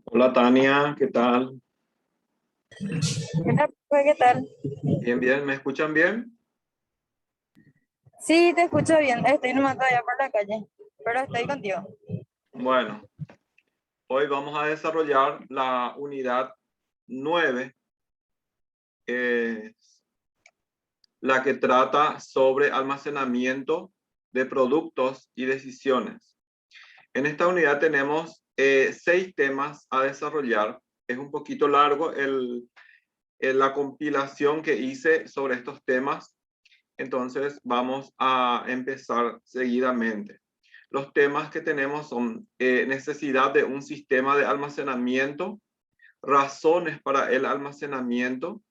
Hola Tania, ¿qué tal? Hola, profe, ¿qué tal? Bien, bien, ¿me escuchan bien? Sí, te escucho bien. Estoy nomás todavía por la calle, pero estoy contigo. Bueno, hoy vamos a desarrollar la unidad 9, la que trata sobre almacenamiento de productos y decisiones. En esta unidad tenemos 6 temas a desarrollar. Es un poquito largo la compilación que hice sobre estos temas. Entonces vamos a empezar seguidamente. Los temas que tenemos son necesidad de un sistema de almacenamiento, razones para el almacenamiento.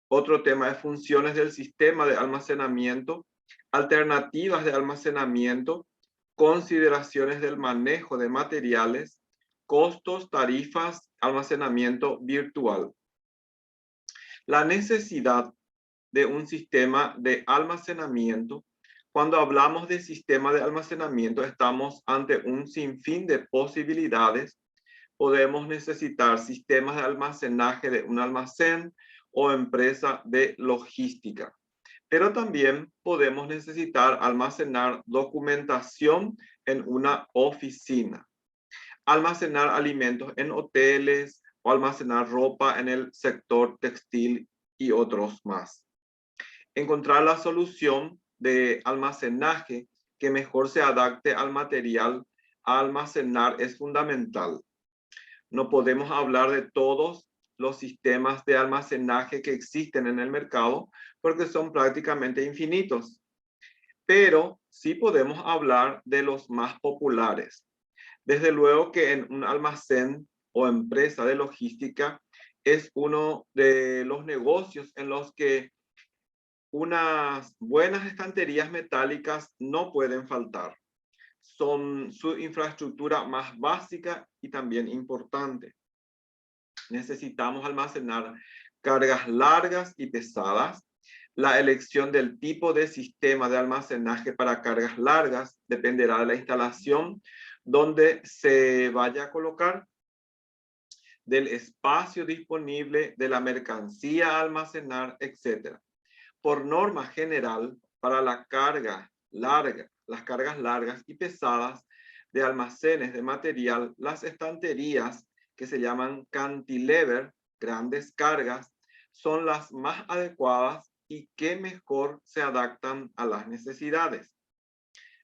Otro tema es funciones del sistema de almacenamiento, alternativas de almacenamiento, consideraciones del manejo de materiales, costos, tarifas, almacenamiento virtual. La necesidad de un sistema de almacenamiento. Cuando hablamos de sistema de almacenamiento, estamos ante un sinfín de posibilidades. Podemos necesitar sistemas de almacenaje de un almacén o empresa de logística. Pero también podemos necesitar almacenar documentación en una oficina, almacenar alimentos en hoteles o almacenar ropa en el sector textil y otros más. Encontrar la solución de almacenaje que mejor se adapte al material a almacenar es fundamental. No podemos hablar de todos los sistemas de almacenaje que existen en el mercado porque son prácticamente infinitos, pero sí podemos hablar de los más populares. Desde luego que en un almacén o empresa de logística es uno de los negocios en los que unas buenas estanterías metálicas no pueden faltar. Son su infraestructura más básica y también importante. Necesitamos almacenar cargas largas y pesadas. La elección del tipo de sistema de almacenaje para cargas largas dependerá de la instalación donde se vaya a colocar, del espacio disponible, de la mercancía a almacenar, etc. Por norma general, para la carga larga, las cargas largas y pesadas de almacenes de material, las estanterías que se llaman cantilever, grandes cargas, son las más adecuadas y que mejor se adaptan a las necesidades.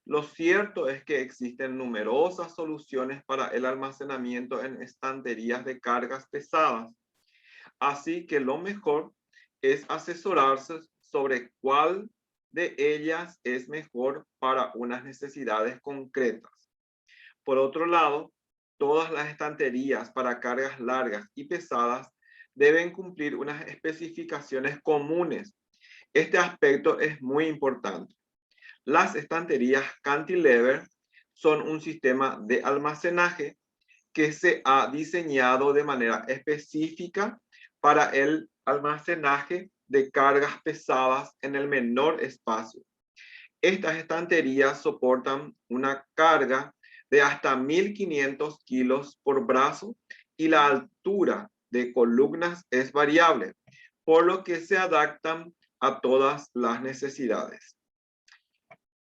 Lo cierto es que existen numerosas soluciones para el almacenamiento en estanterías de cargas pesadas. Así que lo mejor es asesorarse sobre cuál de ellas es mejor para unas necesidades concretas. Por otro lado, todas las estanterías para cargas largas y pesadas deben cumplir unas especificaciones comunes. Este aspecto es muy importante. Las estanterías cantilever son un sistema de almacenaje que se ha diseñado de manera específica para el almacenaje de cargas pesadas en el menor espacio. Estas estanterías soportan una carga de hasta 1.500 kilos por brazo y la altura de columnas es variable, por lo que se adaptan a todas las necesidades.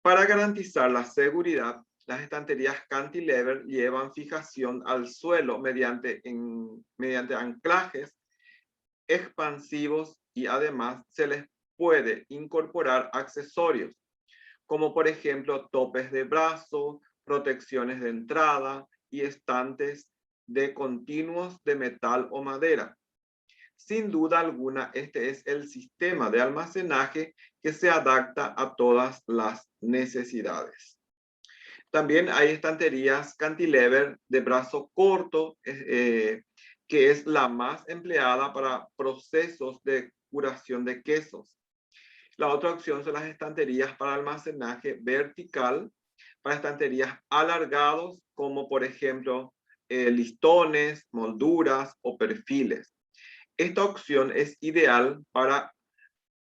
Para garantizar la seguridad, las estanterías cantilever llevan fijación al suelo mediante anclajes expansivos y además se les puede incorporar accesorios, como por ejemplo topes de brazo, protecciones de entrada y estantes de continuos de metal o madera. Sin duda alguna, este es el sistema de almacenaje que se adapta a todas las necesidades. También hay estanterías cantilever de brazo corto, que es la más empleada para procesos de curación de quesos. La otra opción son las estanterías para almacenaje vertical, para estanterías alargados, como por ejemplo listones, molduras o perfiles. Esta opción es ideal para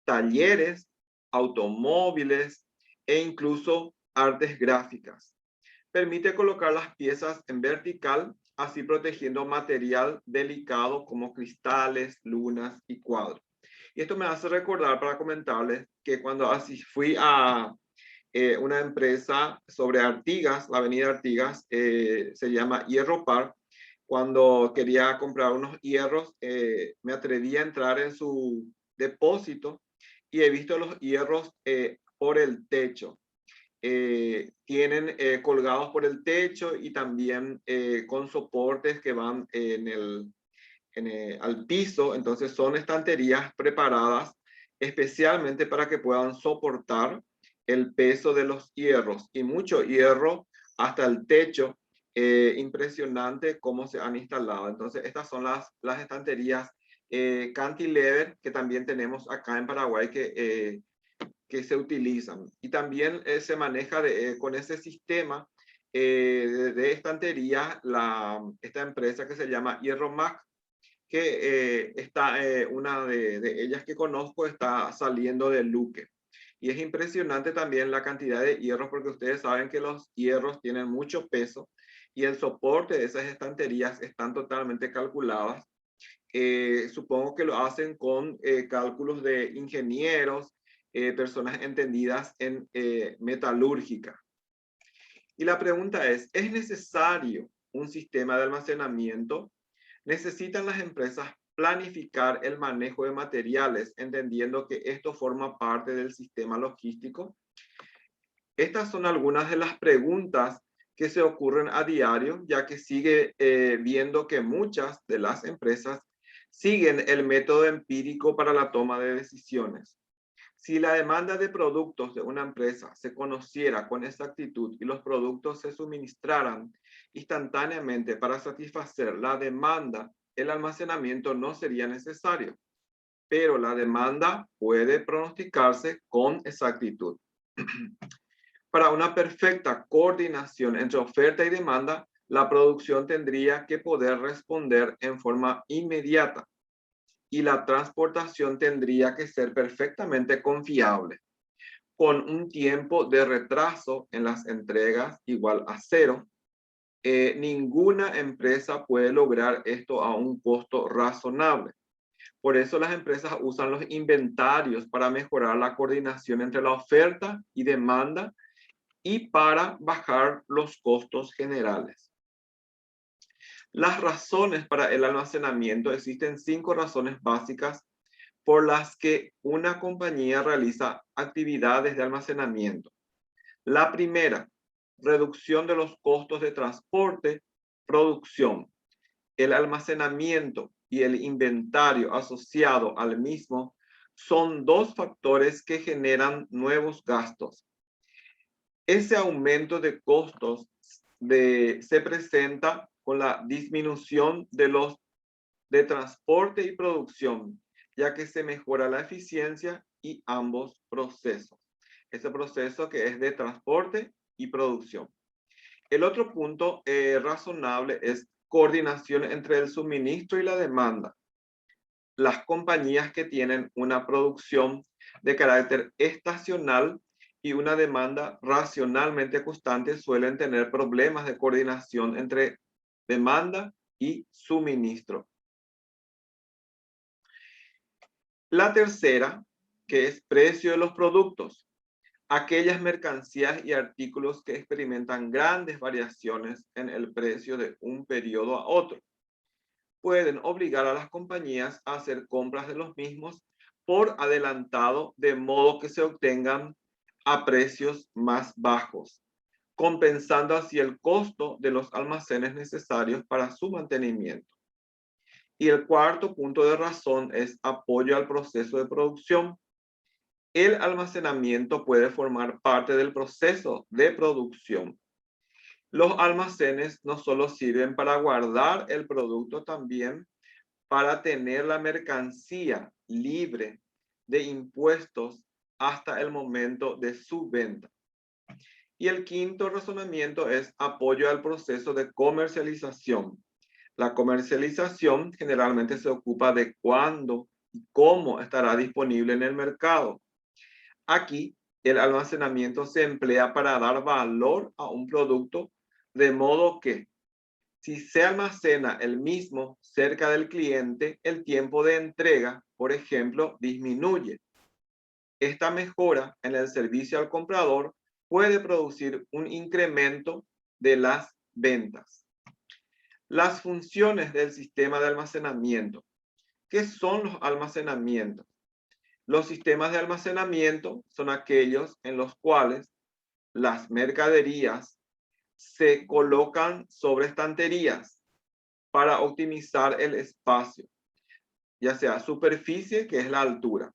talleres, automóviles e incluso artes gráficas. Permite colocar las piezas en vertical, así protegiendo material delicado como cristales, lunas y cuadros. Y esto me hace recordar para comentarles que cuando así fui a una empresa sobre Artigas, la avenida Artigas, se llama Hierro Par. Cuando quería comprar unos hierros, me atreví a entrar en su depósito y he visto los hierros por el techo. Tienen colgados por el techo y también con soportes que van al piso. Entonces son estanterías preparadas especialmente para que puedan soportar el peso de los hierros y mucho hierro hasta el techo. Impresionante cómo se han instalado. Entonces estas son las estanterías cantilever que también tenemos acá en Paraguay que se utilizan. Y también se maneja con ese sistema de estantería esta empresa que se llama Hierromac, que una de ellas que conozco está saliendo de Luque. Y es impresionante también la cantidad de hierros, porque ustedes saben que los hierros tienen mucho peso y el soporte de esas estanterías están totalmente calculadas. Supongo que lo hacen con cálculos de ingenieros, personas entendidas en metalúrgica. Y la pregunta ¿es necesario un sistema de almacenamiento? ¿Necesitan las empresas planificar el manejo de materiales, entendiendo que esto forma parte del sistema logístico? Estas son algunas de las preguntas que se ocurren a diario, ya que sigue viendo que muchas de las empresas siguen el método empírico para la toma de decisiones. Si la demanda de productos de una empresa se conociera con exactitud y los productos se suministraran instantáneamente para satisfacer la demanda, el almacenamiento no sería necesario. Pero la demanda puede pronosticarse con exactitud. Para una perfecta coordinación entre oferta y demanda, la producción tendría que poder responder en forma inmediata y la transportación tendría que ser perfectamente confiable, con un tiempo de retraso en las entregas igual a 0. Ninguna empresa puede lograr esto a un costo razonable. Por eso las empresas usan los inventarios para mejorar la coordinación entre la oferta y demanda y para bajar los costos generales. Las razones para el almacenamiento: existen 5 razones básicas por las que una compañía realiza actividades de almacenamiento. La primera, reducción de los costos de transporte, producción. El almacenamiento y el inventario asociado al mismo son 2 factores que generan nuevos gastos. Ese aumento de costos se presenta con la disminución de transporte y producción, ya que se mejora la eficiencia y ambos procesos. Ese proceso que es de transporte y producción. El otro punto razonable es coordinación entre el suministro y la demanda. Las compañías que tienen una producción de carácter estacional y una demanda racionalmente constante suelen tener problemas de coordinación entre demanda y suministro. La tercera que es precio de los productos. Aquellas mercancías y artículos que experimentan grandes variaciones en el precio de un periodo a otro pueden obligar a las compañías a hacer compras de los mismos por adelantado, de modo que se obtengan a precios más bajos, compensando así el costo de los almacenes necesarios para su mantenimiento. Y el cuarto punto de razón es apoyo al proceso de producción. El almacenamiento puede formar parte del proceso de producción. Los almacenes no solo sirven para guardar el producto, también para tener la mercancía libre de impuestos hasta el momento de su venta. Y el quinto razonamiento es apoyo al proceso de comercialización. La comercialización generalmente se ocupa de cuándo y cómo estará disponible en el mercado. Aquí, el almacenamiento se emplea para dar valor a un producto, de modo que si se almacena el mismo cerca del cliente, el tiempo de entrega, por ejemplo, disminuye. Esta mejora en el servicio al comprador puede producir un incremento de las ventas. Las funciones del sistema de almacenamiento. ¿Qué son los almacenamientos? Los sistemas de almacenamiento son aquellos en los cuales las mercaderías se colocan sobre estanterías para optimizar el espacio, ya sea superficie, que es la altura.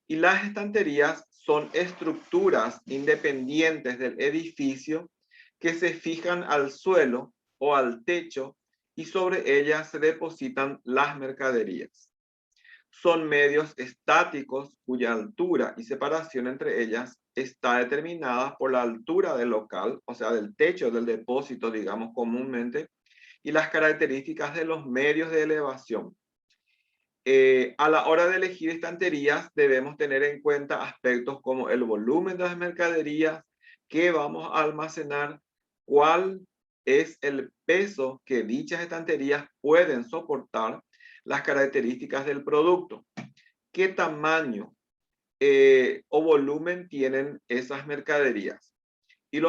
Y las estanterías son estructuras independientes del edificio que se fijan al suelo o al techo y sobre ellas se depositan las mercaderías. Son medios estáticos cuya altura y separación entre ellas está determinada por la altura del local, o sea, del techo del depósito, digamos comúnmente, y las características de los medios de elevación. A la hora de elegir estanterías debemos tener en cuenta aspectos como el volumen de las mercaderías, qué vamos a almacenar, cuál es el peso que dichas estanterías pueden soportar, las características del producto, qué tamaño o volumen tienen esas mercaderías. Y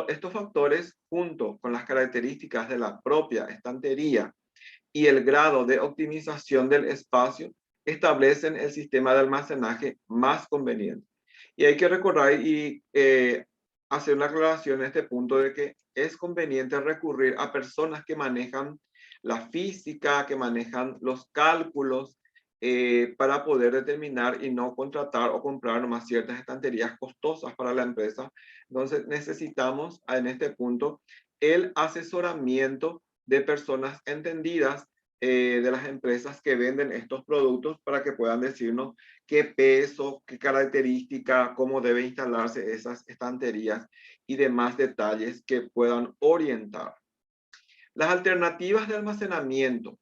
estos factores, junto con las características de la propia estantería y el grado de optimización del espacio, establecen el sistema de almacenaje más conveniente. Y hay que recordar y hacer una aclaración en este punto de que es conveniente recurrir a personas que manejan la física, que manejan los cálculos, para poder determinar y no contratar o comprar nomás ciertas estanterías costosas para la empresa. Entonces necesitamos en este punto el asesoramiento de personas entendidas, de las empresas que venden estos productos, para que puedan decirnos qué peso, qué característica, cómo debe instalarse esas estanterías y demás detalles que puedan orientar. Las alternativas de almacenamiento.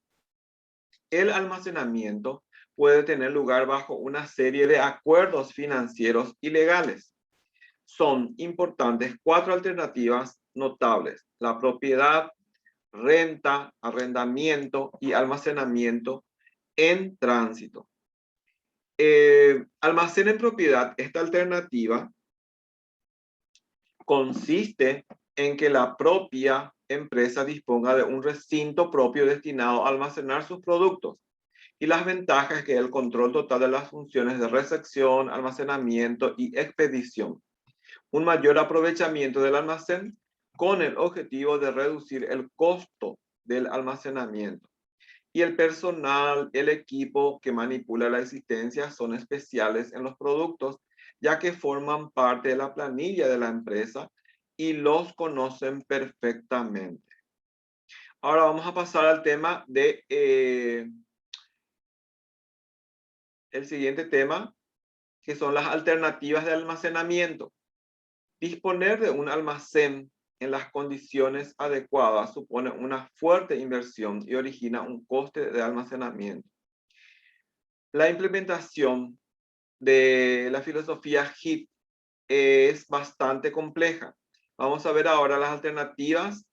El almacenamiento puede tener lugar bajo una serie de acuerdos financieros y legales. Son importantes 4 alternativas notables: la propiedad, renta, arrendamiento y almacenamiento en tránsito. Almacén en propiedad. Esta alternativa consiste en que la propia empresa disponga de un recinto propio destinado a almacenar sus productos. Y las ventajas es que el control total de las funciones de recepción, almacenamiento y expedición. Un mayor aprovechamiento del almacén con el objetivo de reducir el costo del almacenamiento. Y el personal, el equipo que manipula la existencia son especiales en los productos, ya que forman parte de la planilla de la empresa y los conocen perfectamente. Ahora vamos a pasar al tema de el siguiente tema, que son las alternativas de almacenamiento. Disponer de un almacén en las condiciones adecuadas supone una fuerte inversión y origina un coste de almacenamiento. La implementación de la filosofía HIT es bastante compleja. Vamos a ver ahora las alternativas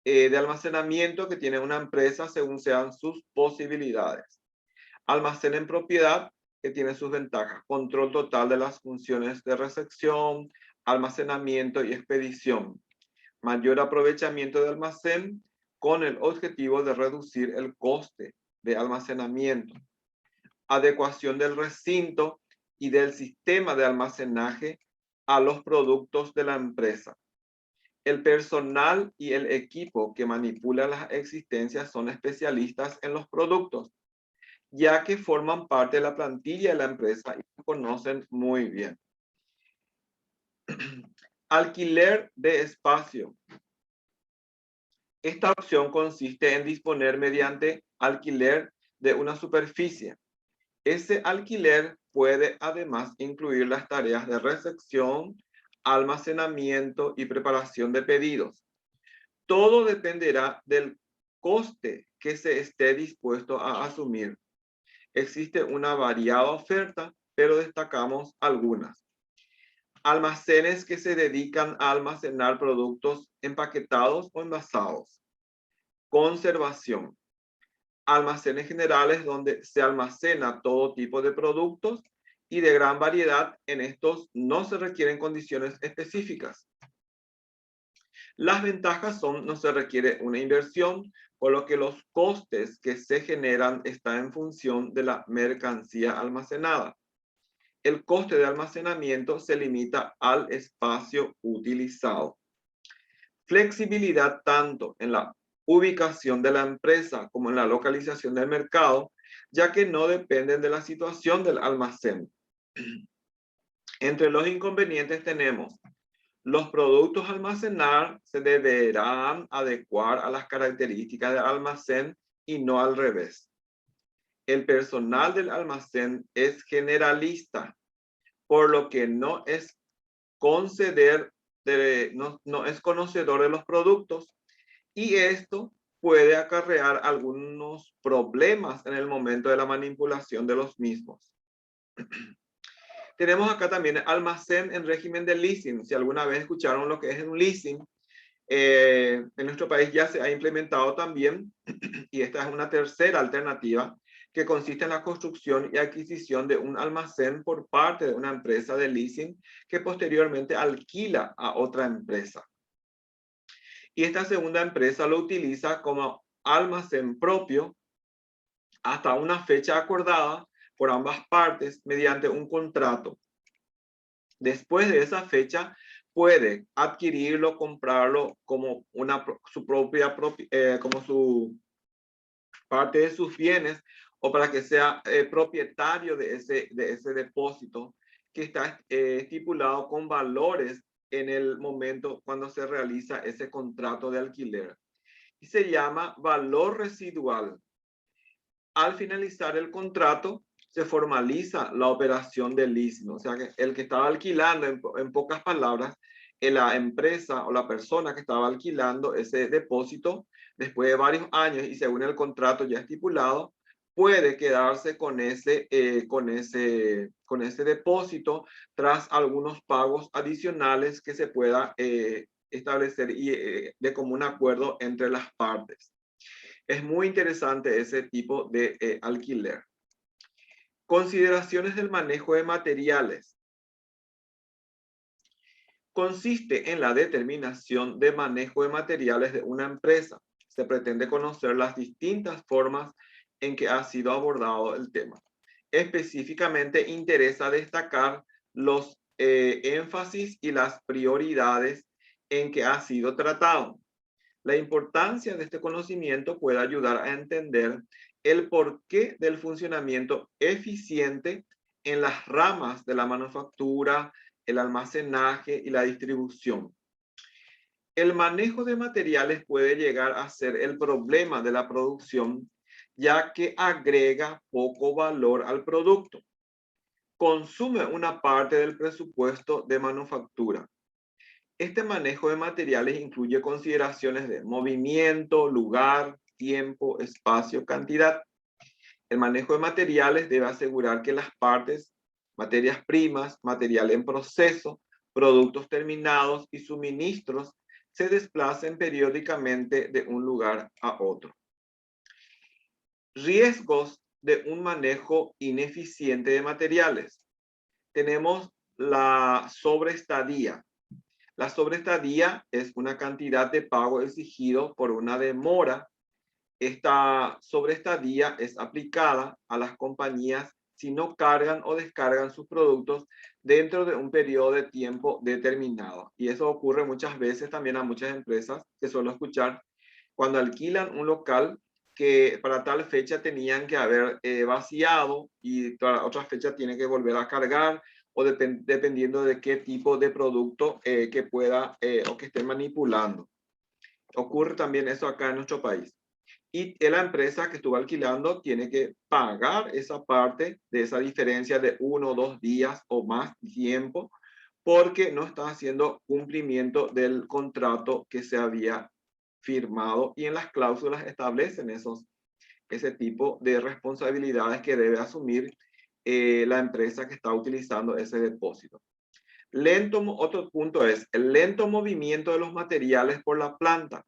de almacenamiento que tiene una empresa según sean sus posibilidades. Almacén en propiedad que tiene sus ventajas. Control total de las funciones de recepción, almacenamiento y expedición. Mayor aprovechamiento de almacén con el objetivo de reducir el coste de almacenamiento. Adecuación del recinto y del sistema de almacenaje a los productos de la empresa. El personal y el equipo que manipula las existencias son especialistas en los productos, ya que forman parte de la plantilla de la empresa y lo conocen muy bien. Alquiler de espacio. Esta opción consiste en disponer mediante alquiler de una superficie. Ese alquiler puede además incluir las tareas de recepción, almacenamiento y preparación de pedidos. Todo dependerá del coste que se esté dispuesto a asumir. Existe una variada oferta, pero destacamos algunas. Almacenes que se dedican a almacenar productos empaquetados o envasados. Conservación. Almacenes generales donde se almacena todo tipo de productos y de gran variedad. En estos no se requieren condiciones específicas. Las ventajas son: no se requiere una inversión, por lo que los costes que se generan están en función de la mercancía almacenada. El coste de almacenamiento se limita al espacio utilizado. Flexibilidad tanto en la ubicación de la empresa como en la localización del mercado, ya que no dependen de la situación del almacén. Entre los inconvenientes tenemos: los productos a almacenar se deberán adecuar a las características del almacén y no al revés. El personal del almacén es generalista, por lo que no es conocedor de los productos, y esto puede acarrear algunos problemas en el momento de la manipulación de los mismos. Tenemos acá también almacén en régimen de leasing. Si alguna vez escucharon lo que es un leasing, en nuestro país ya se ha implementado también, y esta es una tercera alternativa, que consiste en la construcción y adquisición de un almacén por parte de una empresa de leasing que posteriormente alquila a otra empresa. Y esta segunda empresa lo utiliza como almacén propio hasta una fecha acordada por ambas partes mediante un contrato. Después de esa fecha, puede adquirirlo, comprarlo como como su parte de sus bienes, o para que sea propietario de ese depósito que está estipulado con valores en el momento cuando se realiza ese contrato de alquiler. Y se llama valor residual. Al finalizar el contrato, se formaliza la operación de leasing. O sea, que el que estaba alquilando, en pocas palabras, la empresa o la persona que estaba alquilando ese depósito, después de varios años y según el contrato ya estipulado, puede quedarse con ese depósito tras algunos pagos adicionales que se pueda establecer de común acuerdo entre las partes. Es muy interesante ese tipo de alquiler. Consideraciones del manejo de materiales. Consiste en la determinación de manejo de materiales de una empresa. Se pretende conocer las distintas formas en que ha sido abordado el tema. Específicamente interesa destacar los énfasis y las prioridades en que ha sido tratado. La importancia de este conocimiento puede ayudar a entender el porqué del funcionamiento eficiente en las ramas de la manufactura, el almacenaje y la distribución. El manejo de materiales puede llegar a ser el problema de la producción, ya que agrega poco valor al producto. Consume una parte del presupuesto de manufactura. Este manejo de materiales incluye consideraciones de movimiento, lugar, tiempo, espacio, cantidad. El manejo de materiales debe asegurar que las partes, materias primas, material en proceso, productos terminados y suministros se desplacen periódicamente de un lugar a otro. Riesgos de un manejo ineficiente de materiales. Tenemos la sobreestadía. La sobreestadía es una cantidad de pago exigido por una demora. Esta sobreestadía es aplicada a las compañías si no cargan o descargan sus productos dentro de un periodo de tiempo determinado. Y eso ocurre muchas veces también a muchas empresas que suelo escuchar cuando alquilan un local que para tal fecha tenían que haber vaciado y para otra fecha tienen que volver a cargar o dependiendo de qué tipo de producto que pueda o que esté manipulando. Ocurre también eso acá en nuestro país. Y la empresa que estuvo alquilando tiene que pagar esa parte de esa diferencia de 1 o 2 días o más tiempo porque no está haciendo cumplimiento del contrato que se había firmado y en las cláusulas establecen ese tipo de responsabilidades que debe asumir la empresa que está utilizando ese depósito. Otro punto es el lento movimiento de los materiales por la planta.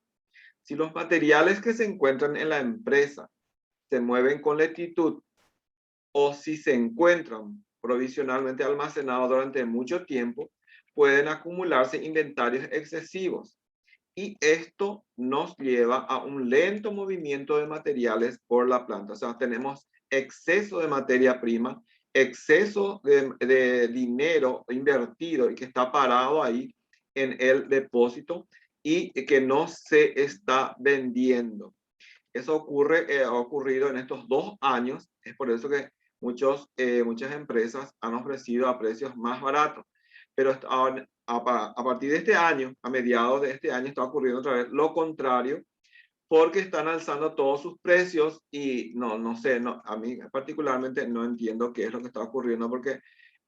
Si los materiales que se encuentran en la empresa se mueven con lentitud o si se encuentran provisionalmente almacenados durante mucho tiempo, pueden acumularse inventarios excesivos. Y esto nos lleva a un lento movimiento de materiales por la planta. O sea, tenemos exceso de materia prima, exceso de dinero invertido y que está parado ahí en el depósito y que no se está vendiendo. Eso ha ocurrido en estos 2 años. Es por eso que muchas empresas han ofrecido a precios más baratos. Pero a partir de este año, a mediados de este año, está ocurriendo otra vez lo contrario, porque están alzando todos sus precios y no sé, a mí particularmente no entiendo qué es lo que está ocurriendo, porque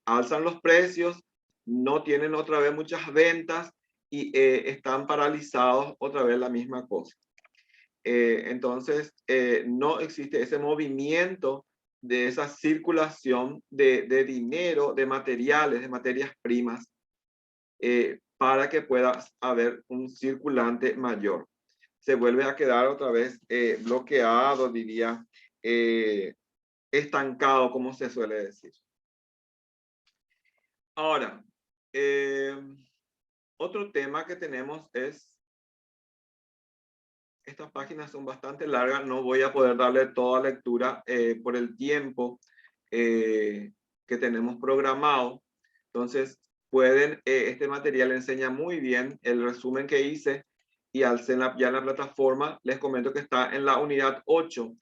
alzan los precios, no tienen otra vez muchas ventas y están paralizados otra vez la misma cosa. Entonces, no existe ese movimiento de esa circulación de dinero, de materiales, de materias primas, para que pueda haber un circulante mayor. Se vuelve a quedar otra vez bloqueado, diría, estancado, como se suele decir. Ahora, otro tema que tenemos es estas páginas son bastante largas, no voy a poder darle toda lectura por el tiempo que tenemos programado. Entonces, este material enseña muy bien el resumen que hice y al ser ya en la plataforma, les comento que está en la unidad 8.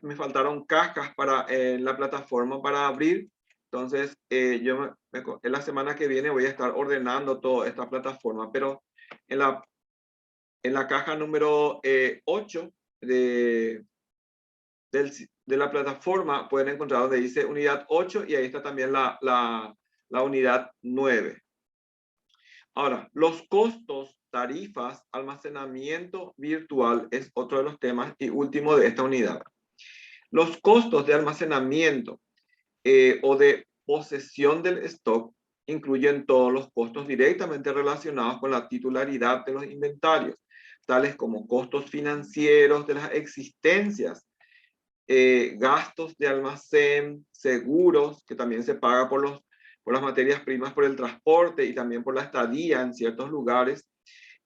Me faltaron cajas en la plataforma para abrir. Entonces, en la semana que viene voy a estar ordenando toda esta plataforma, pero en la caja número 8 de la plataforma pueden encontrar donde dice unidad 8 y ahí está también la unidad 9. Ahora, los costos, tarifas, almacenamiento virtual es otro de los temas y último de esta unidad. Los costos de almacenamiento o de posesión del stock incluyen todos los costos directamente relacionados con la titularidad de los inventarios, tales como costos financieros de las existencias, gastos de almacén, seguros, que también se paga por las materias primas, por el transporte y también por la estadía en ciertos lugares,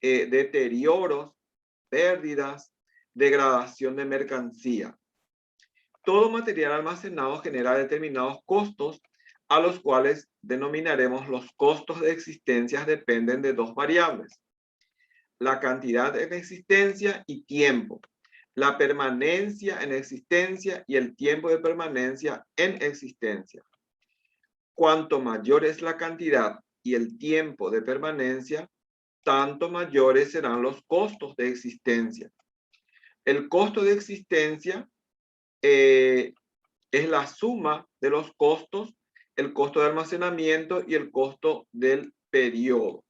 deterioros, pérdidas, degradación de mercancía. Todo material almacenado genera determinados costos a los cuales denominaremos los costos de existencias dependen de 2 variables. La cantidad en existencia y tiempo. La permanencia en existencia y el tiempo de permanencia en existencia. Cuanto mayor es la cantidad y el tiempo de permanencia, tanto mayores serán los costos de existencia. El costo de existencia es la suma de los costos, el costo de almacenamiento y el costo del periodo.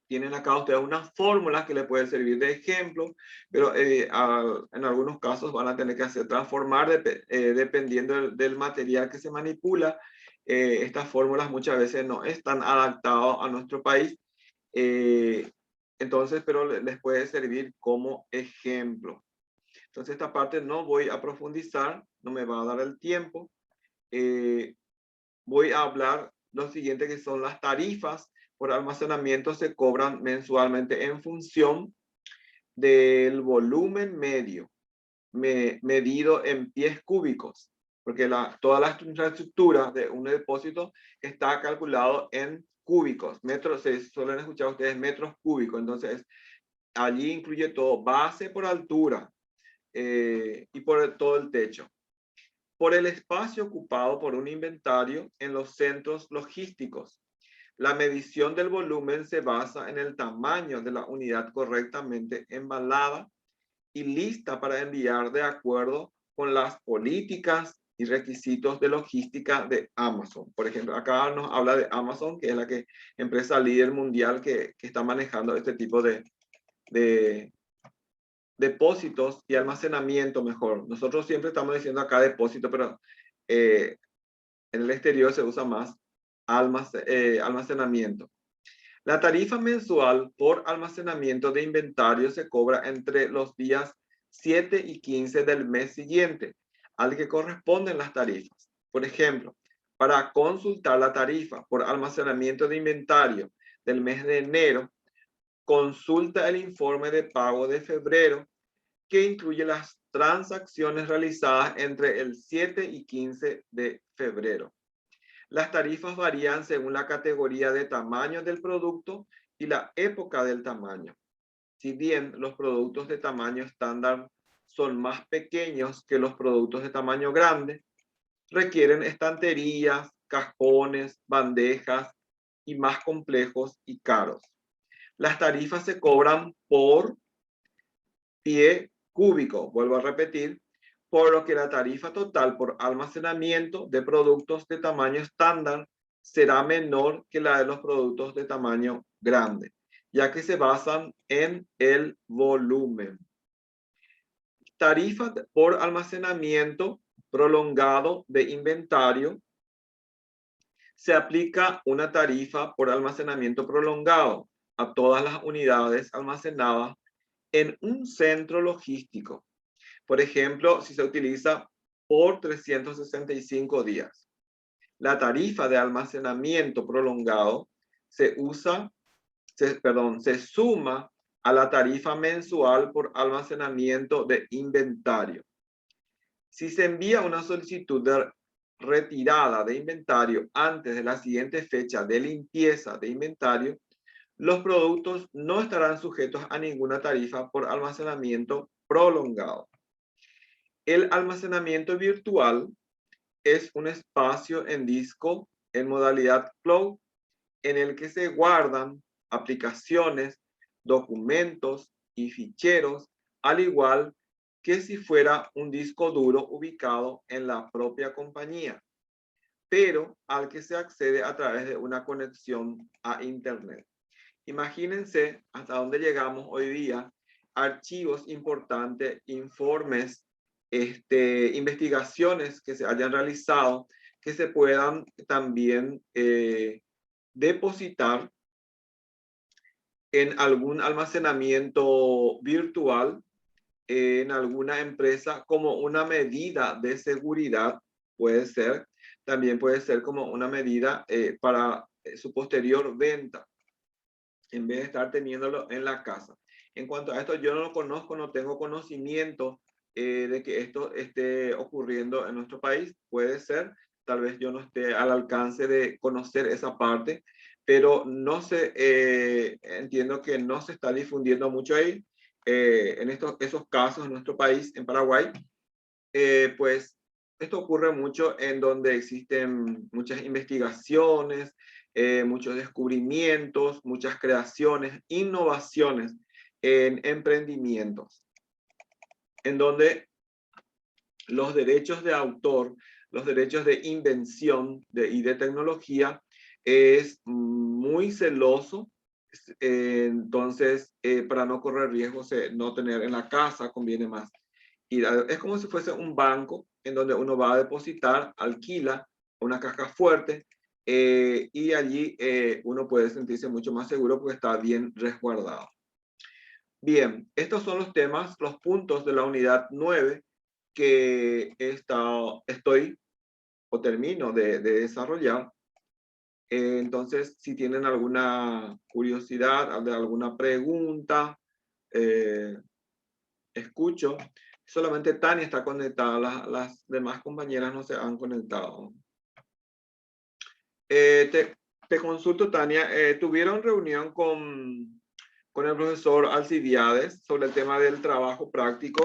Tienen acá ustedes unas fórmulas que les pueden servir de ejemplo, pero en algunos casos van a tener que transformar dependiendo del material que se manipula. Estas fórmulas muchas veces no están adaptadas a nuestro país, entonces, pero les puede servir como ejemplo. Entonces esta parte no voy a profundizar, no me va a dar el tiempo. Voy a hablar lo siguiente, que son las tarifas por almacenamiento. Se cobran mensualmente en función del volumen medio medido en pies cúbicos, porque toda la infraestructura de un depósito está calculado en cúbicos, metros. Se suelen escuchar ustedes metros cúbicos. Entonces allí incluye todo, base por altura y por todo el techo. Por el espacio ocupado por un inventario en los centros logísticos. La medición del volumen se basa en el tamaño de la unidad correctamente embalada y lista para enviar de acuerdo con las políticas y requisitos de logística de Amazon. Por ejemplo, acá nos habla de Amazon, que es la empresa líder mundial que está manejando este tipo de depósitos y almacenamiento mejor. Nosotros siempre estamos diciendo acá depósito, pero en el exterior se usa más almacenamiento. La tarifa mensual por almacenamiento de inventario se cobra entre los días 7 y 15 del mes siguiente, al que corresponden las tarifas. Por ejemplo, para consultar la tarifa por almacenamiento de inventario del mes de enero, consulta el informe de pago de febrero, que incluye las transacciones realizadas entre el 7 y 15 de febrero. Las tarifas varían según la categoría de tamaño del producto y la época del tamaño. Si bien los productos de tamaño estándar son más pequeños que los productos de tamaño grande, requieren estanterías, cajones, bandejas y más complejos y caros. Las tarifas se cobran por pie cúbico, vuelvo a repetir, por lo que la tarifa total por almacenamiento de productos de tamaño estándar será menor que la de los productos de tamaño grande, ya que se basan en el volumen. Tarifa por almacenamiento prolongado de inventario. Se aplica una tarifa por almacenamiento prolongado a todas las unidades almacenadas en un centro logístico. Por ejemplo, si se utiliza por 365 días. La tarifa de almacenamiento prolongado se suma a la tarifa mensual por almacenamiento de inventario. Si se envía una solicitud de retirada de inventario antes de la siguiente fecha de limpieza de inventario, los productos no estarán sujetos a ninguna tarifa por almacenamiento prolongado. El almacenamiento virtual es un espacio en disco en modalidad cloud en el que se guardan aplicaciones, documentos y ficheros, al igual que si fuera un disco duro ubicado en la propia compañía, pero al que se accede a través de una conexión a Internet. Imagínense hasta dónde llegamos hoy día: archivos importantes, informes, investigaciones que se hayan realizado, que se puedan también depositar en algún almacenamiento virtual, en alguna empresa, como una medida de seguridad. Puede ser, también puede ser como una medida para su posterior venta, en vez de estar teniéndolo en la casa. En cuanto a esto, yo no lo conozco, no tengo conocimiento de que esto esté ocurriendo en nuestro país. Puede ser, tal vez yo no esté al alcance de conocer esa parte, pero no sé, entiendo que no se está difundiendo mucho ahí. En esos casos en nuestro país, en Paraguay, pues esto ocurre mucho en donde existen muchas investigaciones, muchos descubrimientos, muchas creaciones, innovaciones en emprendimientos, en donde los derechos de autor, los derechos de invención y de tecnología es muy celoso. Entonces, para no correr riesgos, no tener en la casa conviene más. Y es como si fuese un banco en donde uno va a depositar, alquila una caja fuerte, y allí uno puede sentirse mucho más seguro porque está bien resguardado. Bien, estos son los temas, los puntos de la unidad 9 que estoy o termino de desarrollar. Entonces, si tienen alguna curiosidad, alguna pregunta, escucho. Solamente Tania está conectada, las demás compañeras no se han conectado. Te consulto, Tania, ¿tuvieron reunión con el profesor Alcibiades sobre el tema del trabajo práctico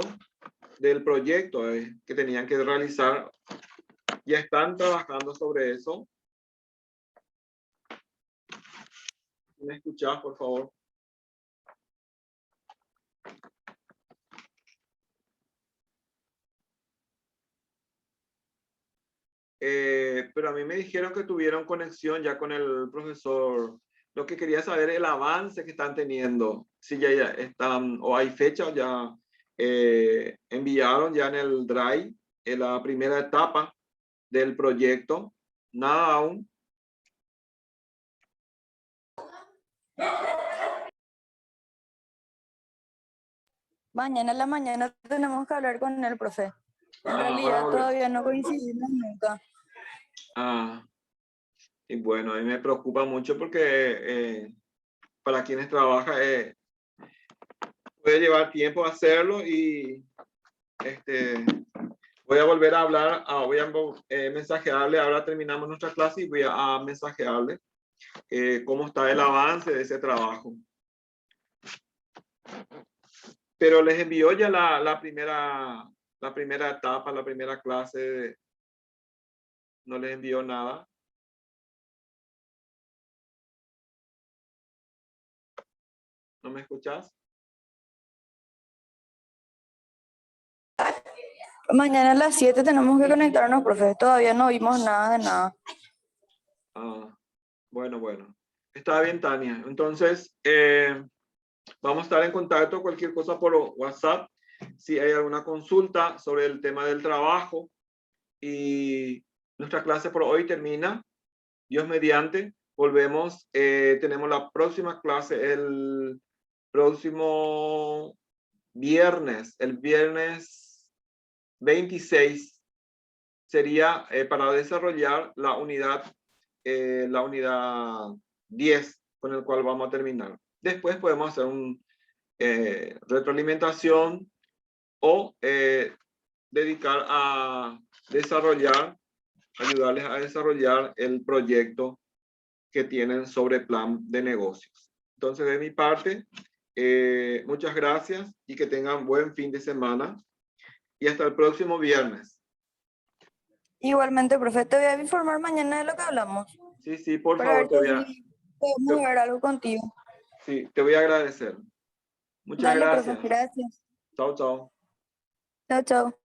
del proyecto que tenían que realizar? ¿Ya están trabajando sobre eso? ¿Me escuchás, por favor? Pero a mí me dijeron que tuvieron conexión ya con el profesor. Lo que quería saber es el avance que están teniendo. Si ya están, o hay fecha, o ya enviaron ya en el Drive en la primera etapa del proyecto. Nada aún. Mañana en la mañana tenemos que hablar con el profe. En realidad todavía no coincidimos nunca. Y bueno, a mí me preocupa mucho porque para quienes trabajan puede llevar tiempo hacerlo y voy a volver a hablar, voy a mensajearle, ahora terminamos nuestra clase y voy a mensajearle cómo está el avance de ese trabajo. Pero les envió ya la primera etapa, la primera clase, no les envió nada. ¿No me escuchas? Mañana a las 7 tenemos que conectarnos, profe. Todavía no vimos nada de nada. Bueno. Está bien, Tania. Entonces, vamos a estar en contacto, cualquier cosa por WhatsApp. Si hay alguna consulta sobre el tema del trabajo. Y nuestra clase por hoy termina. Dios mediante. Volvemos. Tenemos la próxima clase el próximo viernes. El viernes 26 sería para desarrollar la unidad 10 con el cual vamos a terminar. Después podemos hacer un retroalimentación o dedicar a desarrollar, ayudarles a desarrollar el proyecto que tienen sobre plan de negocios. Entonces, de mi parte, muchas gracias y que tengan buen fin de semana y hasta el próximo viernes. Igualmente, profe, te voy a informar mañana de lo que hablamos. Sí, por para favor, ver si podemos ver algo contigo. Sí, te voy a agradecer. Muchas Dale, gracias. profe, gracias. Chao. Chao.